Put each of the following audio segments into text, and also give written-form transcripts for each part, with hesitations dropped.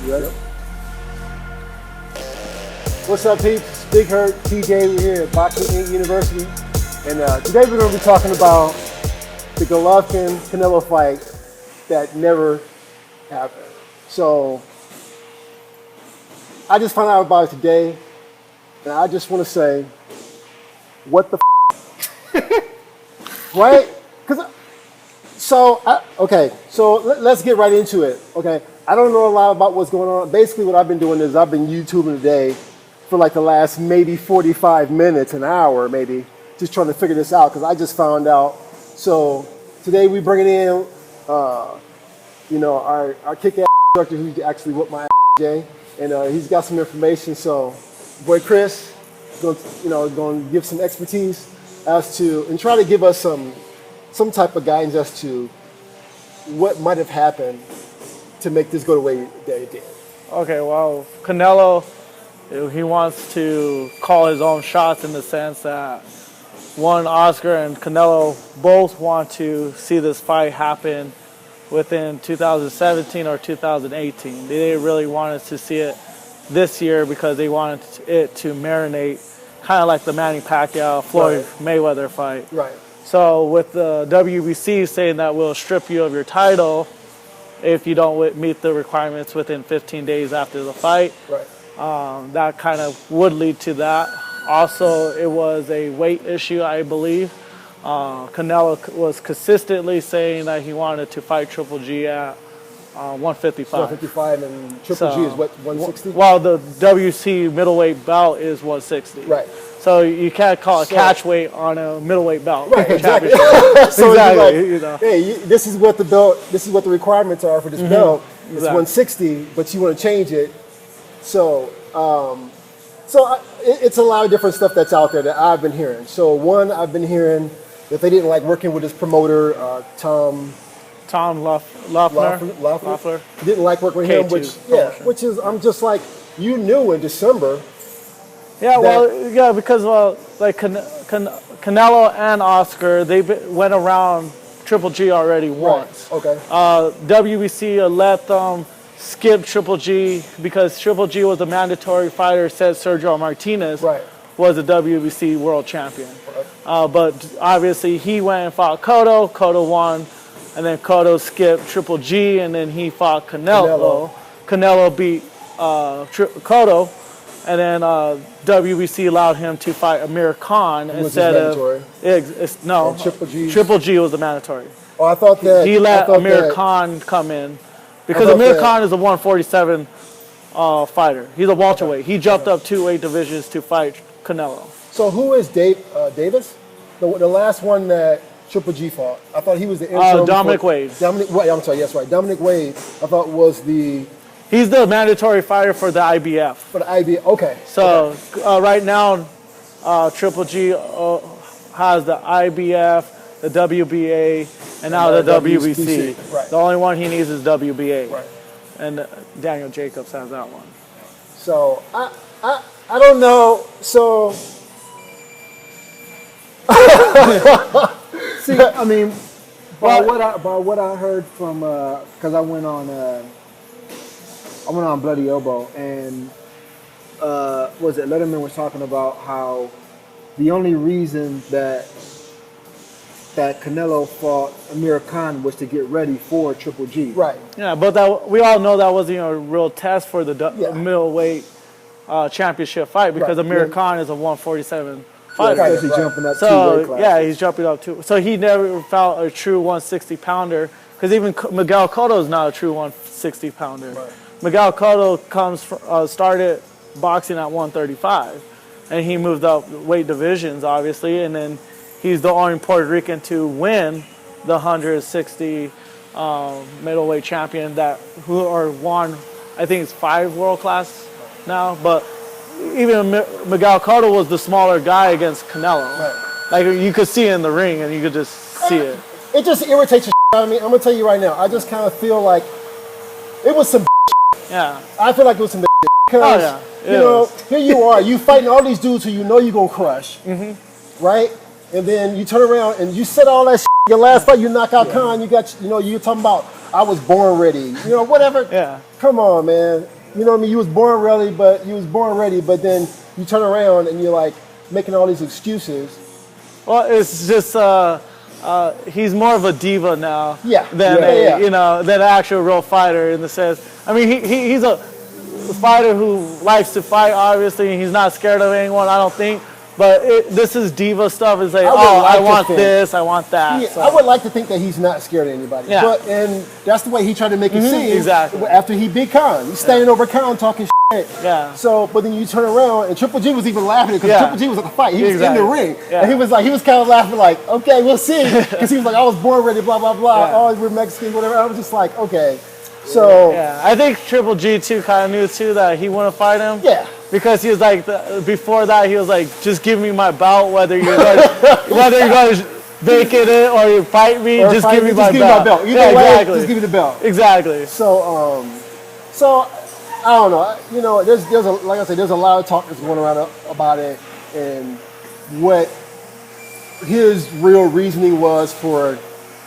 You ready? What's up, peeps? Big Hurt, TJ, we're here at Boxing Inc. University. And today we're going to be talking about the Golovkin-Canelo fight that never happened. So, I just found out about it today, and I just want to say, what the f***? Right? So let's get right into it, okay? I don't know a lot about what's going on. Basically, what I've been doing is I've been YouTubing today for like the last maybe 45 minutes, an hour maybe, just trying to figure this out because I just found out. So today we bringing in, our kick-ass instructor who actually whooped my ass, Jay, and he's got some information. So, boy Chris, going to give some expertise as to and try to give us some type of guidance as to what might have happened to make this go the way that it did. Okay, well, Canelo, he wants to call his own shots in the sense that Oscar and Canelo both want to see this fight happen within 2017 or 2018. They really wanted to see it this year because they wanted it to marinate, kind of like the Manny Pacquiao-Floyd Mayweather fight. Right. So with the WBC saying that we'll strip you of your title if you don't meet the requirements within 15 days after the fight, right. That kind of would lead to that. Also, it was a weight issue, I believe. Canelo was consistently saying that he wanted to fight Triple G at 155. 155 and Triple G is what, 160? Well, the WC middleweight belt is 160. Right. So you can't call it catch weight on a middleweight belt. Right, exactly. So exactly. Hey, this is what the requirements are for this belt. It's 160, but you want to change it. So, it's a lot of different stuff that's out there that I've been hearing. So one, I've been hearing that they didn't like working with his promoter, Tom Loeffler. Didn't like working with him, which is, I'm just like, you knew in December. Yeah, because Canelo and Oscar, they went around Triple G already once. Right. Okay. WBC let them skip Triple G because Triple G was a mandatory fighter, said Sergio Martinez was a WBC world champion. Right. But obviously he went and fought Cotto won, and then Cotto skipped Triple G, and then he fought Canelo. Canelo beat Cotto, and then WBC allowed him to fight Amir Khan instead of Triple G was the mandatory. Oh, I thought that he let Amir Khan come in because Amir Khan is a 147 fighter. He's a welterweight. He jumped up 2 weight divisions to fight Canelo. So who is Davis? The last one that Triple G fought. I thought he was the interim. Dominic Wade. I'm sorry. Yes, right. Dominic Wade. I thought was the. He's the mandatory fighter for the IBF. For the IBF, okay. So right now, Triple G has the IBF, the WBA, and now the WBC. Right. The only one he needs is WBA. Right. And Daniel Jacobs has that one. So I don't know. So see, I mean, by what I heard from because I went on Bloody Elbow, and Letterman was talking about how the only reason that Canelo fought Amir Khan was to get ready for Triple G. Right. Yeah, but we all know that wasn't a real test for the middleweight championship fight because Amir Khan is a 147 fighter. He's jumping up 2 weight classes. He's jumping up 2. So he never fought a true 160 pounder because even Miguel Cotto is not a true 160 pounder. Right. Miguel Cotto started boxing at 135, and he moved up weight divisions, obviously, and then he's the only Puerto Rican to win the 160 middleweight champion who won, I think it's 5 world class now, but even Miguel Cotto was the smaller guy against Canelo. Right. Like you could see it in the ring, and you could just see it. It just irritates the shit out of me. I'm gonna tell you right now. I just kind of feel like it was some. Yeah. I feel like it was some because here you are, you fighting all these dudes who you know you're gonna crush, right? And then you turn around and you said all that shit your last fight, you knock out Khan. You got, you talking about I was born ready. Whatever. Yeah. Come on, man. You know what I mean? You was born ready, but then you turn around and you're like making all these excuses. Well, it's just he's more of a diva now. Yeah. Than than an actual real fighter in the sense. I mean, he's a fighter who likes to fight. Obviously, he's not scared of anyone. I don't think. But this is diva stuff. It's like, I want this, I want that. Yeah, so. I would like to think that he's not scared of anybody. Yeah. And that's the way he tried to make it seem. Exactly. After he beat Khan. He's standing over Khan talking shit. Yeah. So, but then you turn around and Triple G was even laughing because Triple G was at the fight. He was in the ring. Yeah. And he was kind of laughing like, okay, we'll see. Because he was like, I was born ready, blah, blah, blah. Yeah. Oh, we're Mexican, whatever. I was just like, okay. So. Yeah, I think Triple G too kind of knew too that he wouldn't fight him. Yeah. Because he was like, before that, he was like, just give me my belt, whether you're going to vacate it or you fight me, just give me my belt. Either way, exactly. Just give me the belt. Exactly. So, I don't know. There's like I said, there's a lot of talk that's going around about it and what his real reasoning was for,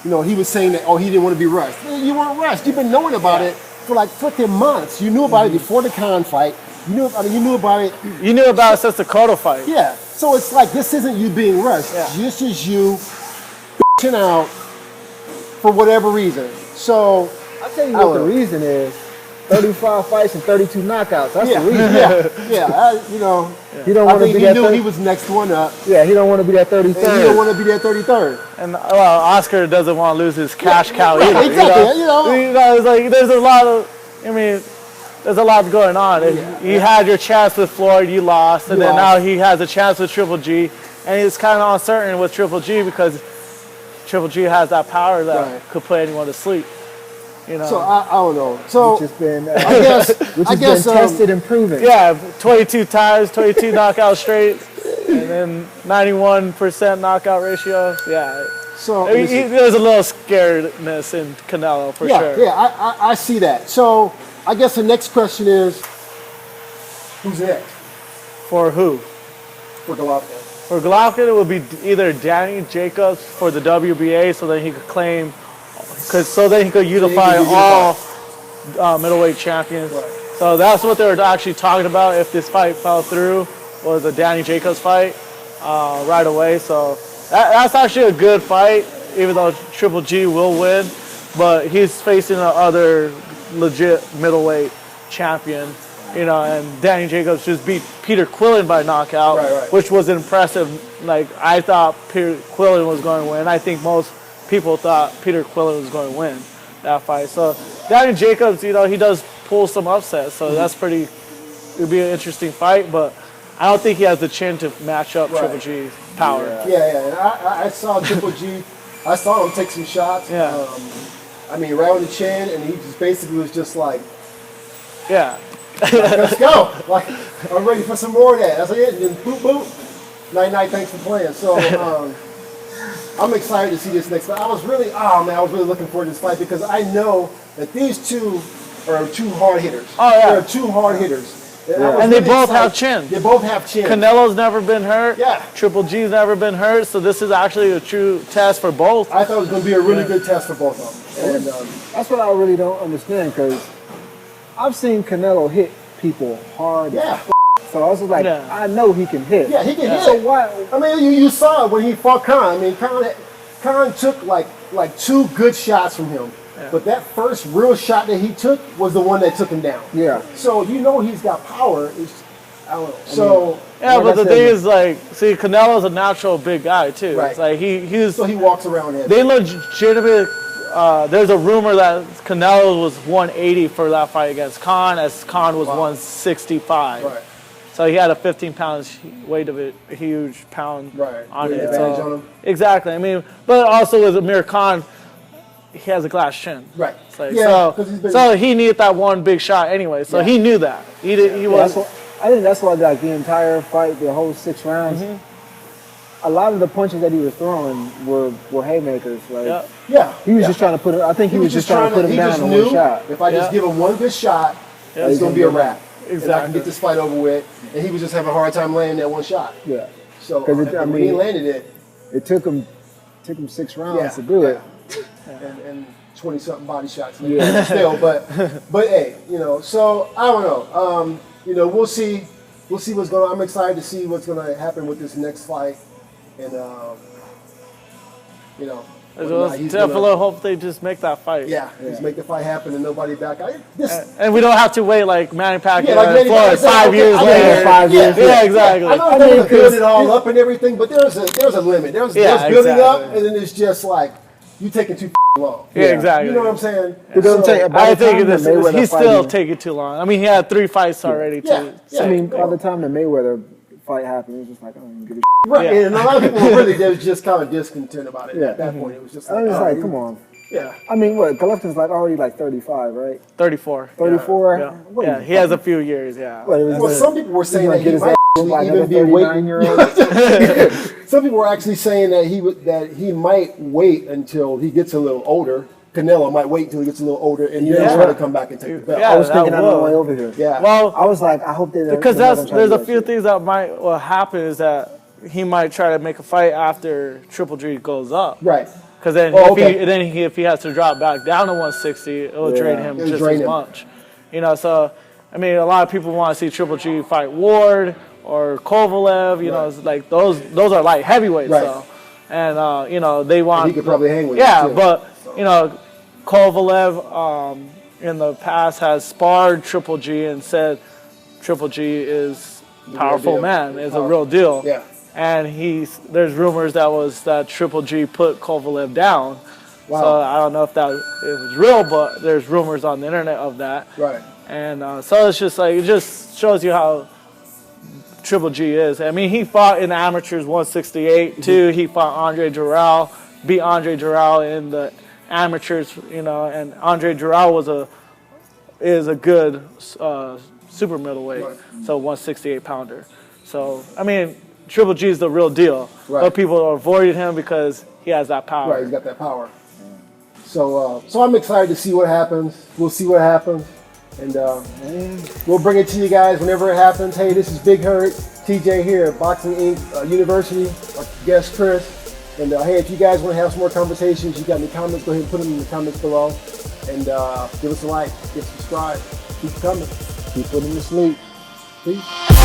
he was saying that, he didn't want to be rushed. You weren't rushed. You've been knowing about it for like freaking months. You knew about it before the Khan fight. You knew about it. You knew about it since the Cotto fight. Yeah. So it's like, this isn't you being rushed. Yeah. This is you bitching out for whatever reason. So I'll tell you what the reason is. 35 fights and 32 knockouts. That's the reason. He don't want to be that. He knew he was next one up. Yeah, he don't want to be that 33rd. And he don't want to be that 33rd. And Oscar doesn't want to lose his cash cow either. Exactly. It's like there's a lot of. I mean, there's a lot going on. You had your chance with Floyd, you lost, and then now he has a chance with Triple G, and it's kind of uncertain with Triple G because Triple G has that power that could put anyone to sleep. So I don't know. So which has been, I guess tested and proven. Yeah, 22 times, 22 knockouts straight, and then 91% knockout ratio. Yeah. So there's a little scaredness in Canelo for sure. Yeah, I see that. So I guess the next question is, who's next? For who? For Golovkin. For Golovkin, it would be either Danny Jacobs for the WBA, so that he could claim. So then he could unify all middleweight champions. Right. So that's what they were actually talking about if this fight fell through, was a Danny Jacobs fight right away. So that's actually a good fight, even though Triple G will win. But he's facing another legit middleweight champion, and Danny Jacobs just beat Peter Quillin by knockout, which was impressive. Like, I thought Peter Quillin was going to win. I think most people thought Peter Quillin was going to win that fight. So Danny Jacobs, he does pull some upsets. So that's it would be an interesting fight, but I don't think he has the chin to match up Triple G's power. Yeah. And I saw Triple G, I saw him take some shots. Yeah. Right on the chin, and he just basically was just like, let's go. Like, I'm ready for some more of that. That's it. And then boop, boop. Night, thanks for playing. So, I'm excited to see this next fight. I was really looking forward to this fight because I know that these two are two hard hitters. Oh, yeah. They're two hard hitters. And they both have chin. They both have chin. Canelo's never been hurt. Yeah. Triple G's never been hurt. So this is actually a true test for both. I thought it was going to be a really good test for both of them. And that's what I really don't understand, because I've seen Canelo hit people hard. Yeah. So I was like, I know he can hit. Yeah, he can hit. So why? You saw it when he fought Khan. Khan took like two good shots from him. Yeah. But that first real shot that he took was the one that took him down. Yeah. So he's got power. I don't know. So but the thing is, Canelo's a natural big guy too. Right. It's like so he walks around heavy. They legitimate. There's a rumor that Canelo was 180 for that fight against Khan, as Khan was 165. Right. So he had a 15 pounds weight of it, a huge pound on it. On him. Exactly. But also with Amir Khan, he has a glass chin. Right. So he needed that one big shot anyway. So he knew that. He was. I think that's why the entire fight, the whole 6 rounds, a lot of the punches that he was throwing were haymakers. He was just trying to put it. I think he was just trying to put him down in one shot. If I just give him one good shot, it's going to be a wrap. Exactly. And I can get this fight over with. And he was just having a hard time landing that one shot. Yeah. So when he landed it, it took him took him 6 rounds to do it. And 20-something body shots. Still, but hey, you know. So I don't know. You know, we'll see. We'll see what's going on. I'm excited to see what's going to happen with this next fight, and you know. Definitely hope they just make that fight. Just make the fight happen and nobody back out. And we don't have to wait like Manny Pacquiao like for 5 years later. 5 years. Yeah, exactly. I know they're going to build it all up and everything, but there's a limit. There's building up, and then it's just like you taking too long. Yeah, exactly. You know what I'm saying? I think he's still taking too long. I mean, he had 3 fights already. I mean, by the time the Mayweather fight happened, it was just like, I don't even give a Right, and a lot of people were really just kind of discontent about it at that point. It was just like, come on. Yeah. I mean, what, Golovkin's like already like 35, right? 34. 34? Yeah, he has a few years, Well, some people were saying that he might actually even be waiting. Some people were actually saying that he might wait until he gets a little older. Canelo might wait until he gets a little older and then try to come back and take the belt. I was thinking on the way over here. Yeah. Well, I was like, I hope they don't. Because there's a few things that might happen is that he might try to make a fight after Triple G goes up. Right. Because then, if he has to drop back down to 160, it will drain him just as much. You know, so I mean, a lot of people want to see Triple G fight Ward or Kovalev. You know, it's like those are light heavyweights. Right. So, and you know, they want. And he could probably hang with. But you know, Kovalev in the past has sparred Triple G and said Triple G is a powerful man, is a real deal. Yeah. And there's rumors that Triple G put Kovalev down. Wow. So I don't know if it was real, but there's rumors on the internet of that. Right. And so it's just like, it just shows you how Triple G is. I mean, he fought in the amateurs 168 too. He fought Andre Dural, beat Andre Dural in the amateurs, you know, and Andre Dural is a good super middleweight, so 168 pounder. So I mean, Triple G is the real deal, but people avoided him because he has that power. Right, he's got that power. So I'm excited to see what happens. We'll see what happens, and we'll bring it to you guys whenever it happens. Hey, this is Big Hurt, TJ here at Boxing Inc. University. Our guest Chris. And hey, if you guys want to have some more conversations, you got any comments, go ahead and put them in the comments below. And give us a like, subscribe, keep coming. Keep putting them to sleep. Peace.